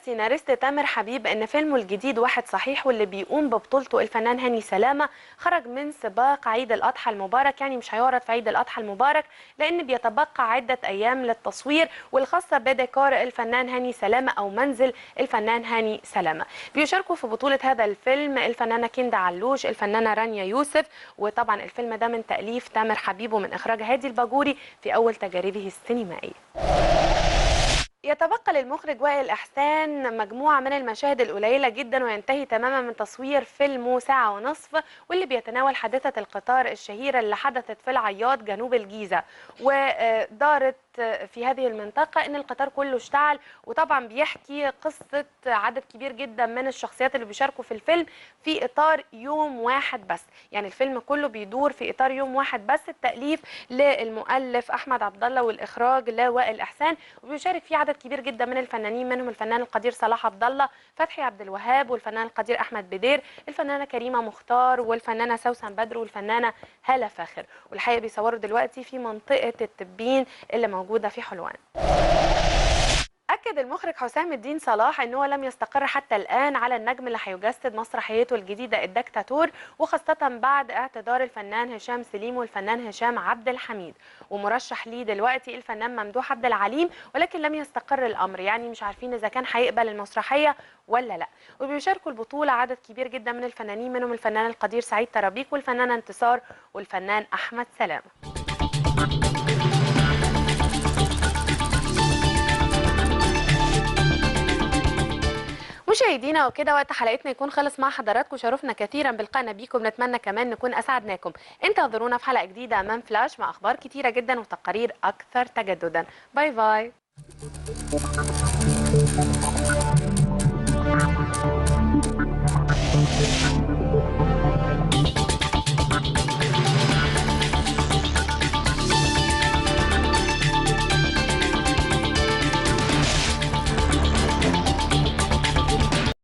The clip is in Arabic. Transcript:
السيناريست تامر حبيب ان فيلمه الجديد واحد صحيح واللي بيقوم ببطولته الفنان هاني سلامه خرج من سباق عيد الاضحى المبارك، يعني مش هيعرض في عيد الاضحى المبارك لان بيتبقى عده ايام للتصوير والخاصه بديكور الفنان هاني سلامه او منزل الفنان هاني سلامه. بيشاركوا في بطوله هذا الفيلم الفنانه كندا علوش، الفنانه رانيا يوسف، وطبعا الفيلم ده من تاليف تامر حبيب ومن اخراج هادي الباجوري في اول تجاربه السينمائيه. يتبقى للمخرج وائل إحسان مجموعة من المشاهد القليلة جدا وينتهي تماما من تصوير فيلمه ساعة ونصف، واللي بيتناول حادثة القطار الشهيرة اللي حدثت في العياط جنوب الجيزة ودارت في هذه المنطقة ان القطار كله اشتعل. وطبعا بيحكي قصة عدد كبير جدا من الشخصيات اللي بيشاركوا في الفيلم في اطار يوم واحد بس، يعني الفيلم كله بيدور في اطار يوم واحد بس. التأليف للمؤلف احمد عبد الله والاخراج لوائل إحسان، وبيشارك فيه عدد كبير جدا من الفنانين، منهم الفنان القدير صلاح عبد الله، فتحي عبد الوهاب، والفنان القدير احمد بدير، الفنانه كريمه مختار، والفنانه سوسن بدر، والفنانه هاله فاخر. والحقيقه بيصوروا دلوقتي في منطقه التبين اللي موجوده في حلوان. أكد المخرج حسام الدين صلاح أنه لم يستقر حتى الآن على النجم اللي هيجسد مسرحيته الجديدة الدكتاتور، وخاصة بعد اعتذار الفنان هشام سليم والفنان هشام عبد الحميد، ومرشح ليه دلوقتي الفنان ممدوح عبد العليم، ولكن لم يستقر الأمر، يعني مش عارفين إذا كان هيقبل المسرحية ولا لا. وبيشاركوا البطولة عدد كبير جدا من الفنانين، منهم الفنان القدير سعيد ترابيك، والفنانة انتصار، والفنان أحمد سلامة. مشاهدينا وكده وقت حلقتنا يكون خلص مع حضراتكم، شرفنا كثيرا بلقائنا بيكم، نتمنى كمان نكون اسعدناكم. انتظرونا في حلقه جديده امام فلاش مع اخبار كتيره جدا وتقارير اكثر تجددا. باي باي.